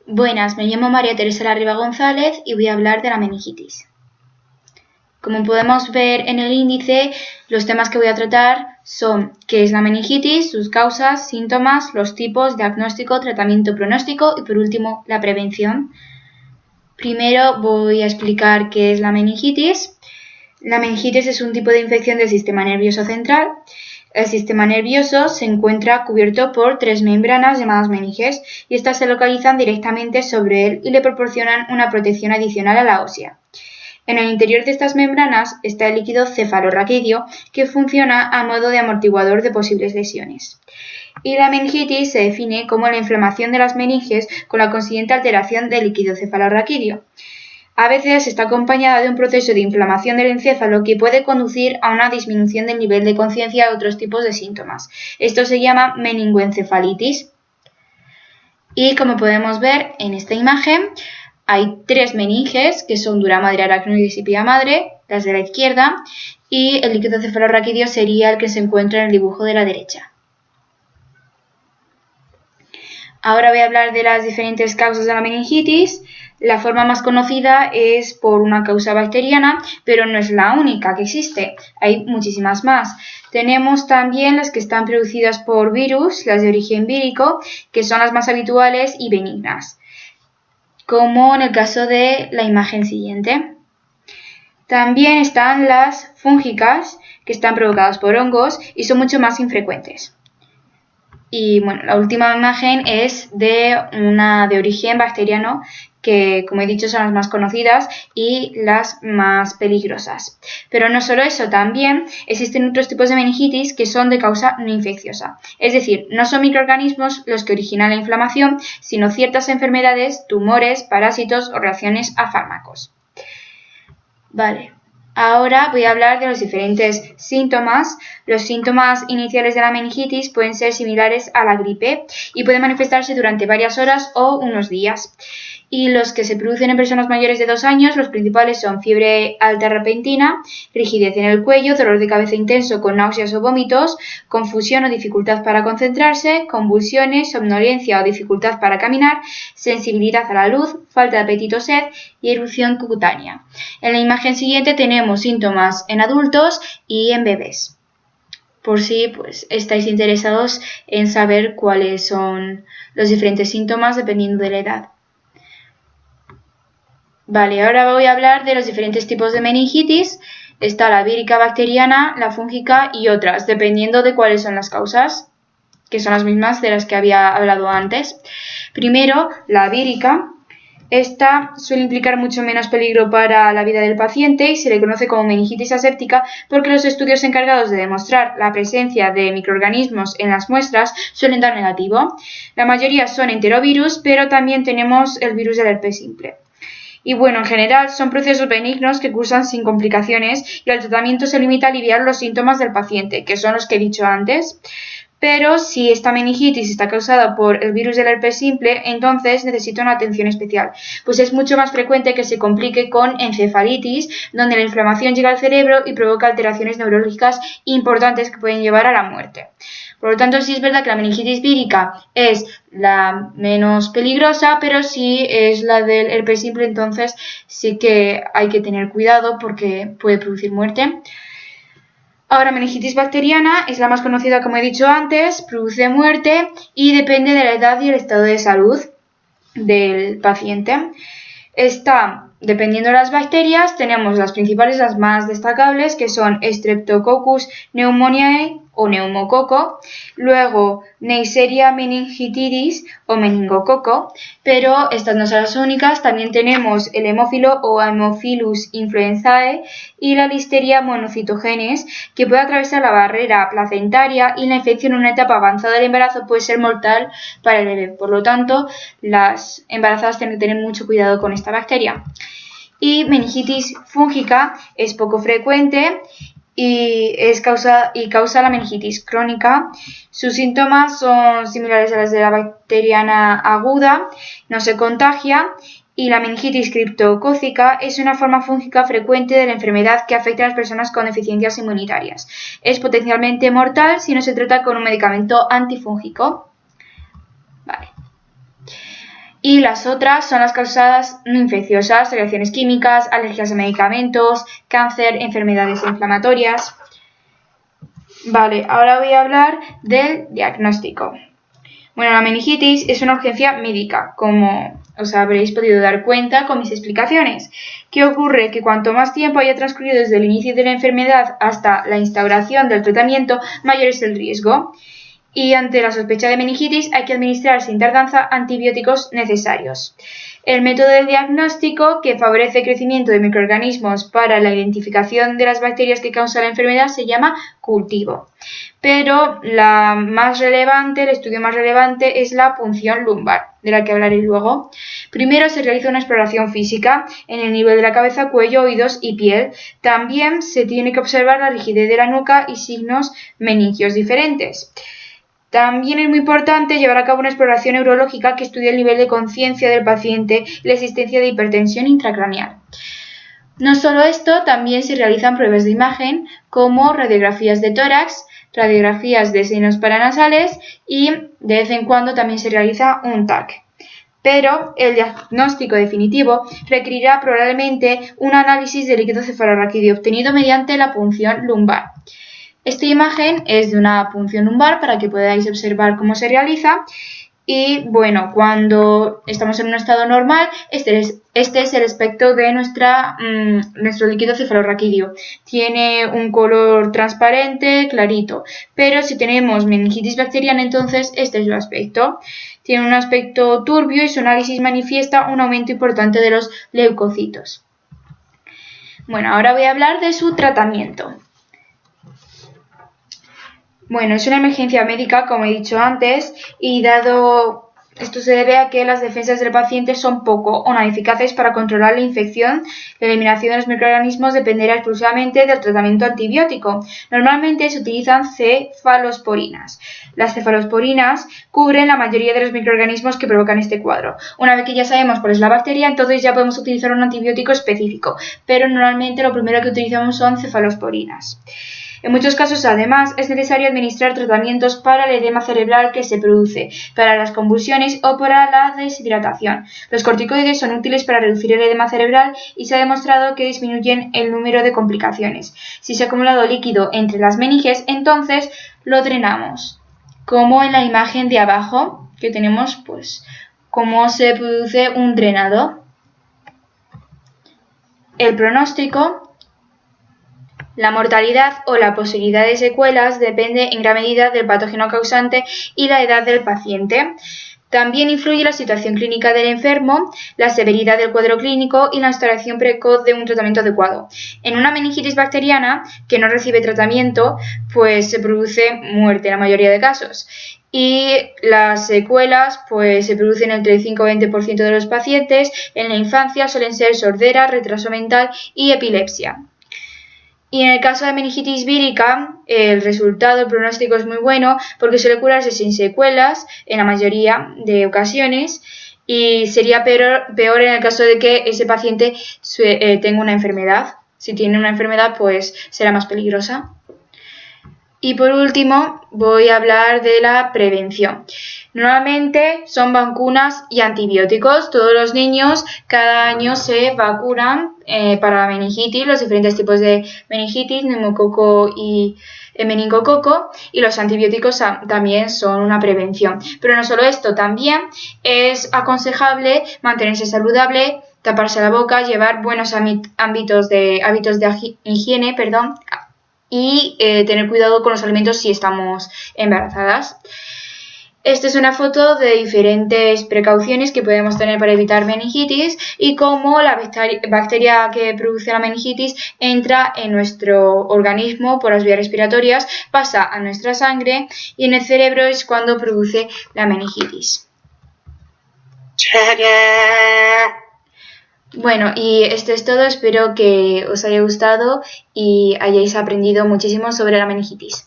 Buenas, me llamo María Teresa Larriba González y voy a hablar de la meningitis. Como podemos ver en el índice, los temas que voy a tratar son qué es la meningitis, sus causas, síntomas, los tipos, diagnóstico, tratamiento, pronóstico y por último la prevención. Primero voy a explicar qué es la meningitis. La meningitis es un tipo de infección del sistema nervioso central. El sistema nervioso se encuentra cubierto por tres membranas llamadas meninges y estas se localizan directamente sobre él y le proporcionan una protección adicional a la ósea. En el interior de estas membranas está el líquido cefalorraquídeo que funciona a modo de amortiguador de posibles lesiones. Y la meningitis se define como la inflamación de las meninges con la consiguiente alteración del líquido cefalorraquídeo. A veces está acompañada de un proceso de inflamación del encéfalo que puede conducir a una disminución del nivel de conciencia y otros tipos de síntomas. Esto se llama meningoencefalitis. Y como podemos ver en esta imagen, hay tres meninges que son dura madre, aracnoides y pía madre, las de la izquierda, y el líquido cefalorraquídeo sería el que se encuentra en el dibujo de la derecha. Ahora voy a hablar de las diferentes causas de la meningitis. La forma más conocida es por una causa bacteriana, pero no es la única que existe. Hay muchísimas más. Tenemos también las que están producidas por virus, las de origen vírico, que son las más habituales y benignas, como en el caso de la imagen siguiente. También están las fúngicas, que están provocadas por hongos y son mucho más infrecuentes. Y bueno, la última imagen es de una de origen bacteriano que, como he dicho, son las más conocidas y las más peligrosas. Pero no solo eso, también existen otros tipos de meningitis que son de causa no infecciosa. Es decir, no son microorganismos los que originan la inflamación, sino ciertas enfermedades, tumores, parásitos o reacciones a fármacos. Vale. Ahora voy a hablar de los diferentes síntomas. Los síntomas iniciales de la meningitis pueden ser similares a la gripe y pueden manifestarse durante varias horas o unos días. Y los que se producen en personas mayores de 2 años, los principales son fiebre alta repentina, rigidez en el cuello, dolor de cabeza intenso con náuseas o vómitos, confusión o dificultad para concentrarse, convulsiones, somnolencia o dificultad para caminar, sensibilidad a la luz, falta de apetito o sed y erupción cutánea. En la imagen siguiente tenemos síntomas en adultos y en bebés, por si estáis interesados en saber cuáles son los diferentes síntomas dependiendo de la edad. Vale, ahora voy a hablar de los diferentes tipos de meningitis. Está la vírica bacteriana, la fúngica y otras, dependiendo de cuáles son las causas, que son las mismas de las que había hablado antes. Primero, la vírica. Esta suele implicar mucho menos peligro para la vida del paciente y se le conoce como meningitis aséptica porque los estudios encargados de demostrar la presencia de microorganismos en las muestras suelen dar negativo. La mayoría son enterovirus, pero también tenemos el virus del herpes simple. Y bueno, en general son procesos benignos que cursan sin complicaciones y el tratamiento se limita a aliviar los síntomas del paciente, que son los que he dicho antes. Pero si esta meningitis está causada por el virus del herpes simple, entonces necesita una atención especial, pues es mucho más frecuente que se complique con encefalitis, donde la inflamación llega al cerebro y provoca alteraciones neurológicas importantes que pueden llevar a la muerte. Por lo tanto, sí es verdad que la meningitis vírica es la menos peligrosa, pero si es la del herpes simple, entonces sí que hay que tener cuidado porque puede producir muerte. Ahora, meningitis bacteriana es la más conocida, como he dicho antes, produce muerte y depende de la edad y el estado de salud del paciente. Dependiendo de las bacterias, tenemos las principales, las más destacables, que son Streptococcus pneumoniae o neumococo, luego Neisseria meningitidis o meningococo, pero estas no son las únicas, también tenemos el hemófilo o Haemophilus influenzae y la Listeria monocitogenes, que puede atravesar la barrera placentaria y la infección en una etapa avanzada del embarazo puede ser mortal para el bebé. Por lo tanto, las embarazadas tienen que tener mucho cuidado con esta bacteria. Y meningitis fúngica es poco frecuente y causa la meningitis crónica. Sus síntomas son similares a las de la bacteriana aguda, no se contagia y la meningitis criptocócica es una forma fúngica frecuente de la enfermedad que afecta a las personas con deficiencias inmunitarias. Es potencialmente mortal si no se trata con un medicamento antifúngico. Vale. Y las otras son las causadas no infecciosas, reacciones químicas, alergias a medicamentos, cáncer, enfermedades inflamatorias. Vale, ahora voy a hablar del diagnóstico. Bueno, la meningitis es una urgencia médica, como os habréis podido dar cuenta con mis explicaciones. ¿Qué ocurre? Que cuanto más tiempo haya transcurrido desde el inicio de la enfermedad hasta la instauración del tratamiento, mayor es el riesgo. Y ante la sospecha de meningitis hay que administrar sin tardanza antibióticos necesarios. El método de diagnóstico que favorece el crecimiento de microorganismos para la identificación de las bacterias que causan la enfermedad se llama cultivo. Pero el estudio más relevante es la punción lumbar, de la que hablaré luego. Primero se realiza una exploración física en el nivel de la cabeza, cuello, oídos y piel. También se tiene que observar la rigidez de la nuca y signos meningios diferentes. También es muy importante llevar a cabo una exploración neurológica que estudie el nivel de conciencia del paciente y la existencia de hipertensión intracraneal. No solo esto, también se realizan pruebas de imagen como radiografías de tórax, radiografías de senos paranasales y de vez en cuando también se realiza un TAC. Pero el diagnóstico definitivo requerirá probablemente un análisis de líquido cefalorraquídeo obtenido mediante la punción lumbar. Esta imagen es de una punción lumbar para que podáis observar cómo se realiza y bueno, cuando estamos en un estado normal, este es el aspecto de nuestro líquido cefalorraquídeo. Tiene un color transparente, clarito, pero si tenemos meningitis bacteriana, entonces este es su aspecto. Tiene un aspecto turbio y su análisis manifiesta un aumento importante de los leucocitos. Bueno, ahora voy a hablar de su tratamiento. Bueno, es una emergencia médica, como he dicho antes, y dado esto se debe a que las defensas del paciente son poco o nada eficaces para controlar la infección. La eliminación de los microorganismos dependerá exclusivamente del tratamiento antibiótico. Normalmente se utilizan cefalosporinas. Las cefalosporinas cubren la mayoría de los microorganismos que provocan este cuadro. Una vez que ya sabemos cuál es la bacteria, entonces ya podemos utilizar un antibiótico específico, pero normalmente lo primero que utilizamos son cefalosporinas. En muchos casos, además, es necesario administrar tratamientos para el edema cerebral que se produce, para las convulsiones o para la deshidratación. Los corticoides son útiles para reducir el edema cerebral y se ha demostrado que disminuyen el número de complicaciones. Si se ha acumulado líquido entre las meninges, entonces lo drenamos, como en la imagen de abajo, que tenemos pues cómo se produce un drenado. El pronóstico. La mortalidad o la posibilidad de secuelas depende en gran medida del patógeno causante y la edad del paciente. También influye la situación clínica del enfermo, la severidad del cuadro clínico y la instauración precoz de un tratamiento adecuado. En una meningitis bacteriana que no recibe tratamiento, pues se produce muerte en la mayoría de casos. Y las secuelas pues se producen entre el 5 y 20% de los pacientes. En la infancia suelen ser sordera, retraso mental y epilepsia. Y en el caso de meningitis vírica, el pronóstico es muy bueno porque suele curarse sin secuelas en la mayoría de ocasiones y sería peor en el caso de que ese paciente tenga una enfermedad. Si tiene una enfermedad, pues será más peligrosa. Y por último, voy a hablar de la prevención. Normalmente son vacunas y antibióticos. Todos los niños cada año se vacunan para la meningitis, los diferentes tipos de meningitis, neumococo y meningococo, y los antibióticos también son una prevención. Pero no solo esto, también es aconsejable mantenerse saludable, taparse la boca, llevar buenos hábitos de higiene, y tener cuidado con los alimentos si estamos embarazadas. Esta es una foto de diferentes precauciones que podemos tener para evitar meningitis y cómo la bacteria que produce la meningitis entra en nuestro organismo por las vías respiratorias, pasa a nuestra sangre y en el cerebro es cuando produce la meningitis. Bueno, y esto es todo, espero que os haya gustado y hayáis aprendido muchísimo sobre la meningitis.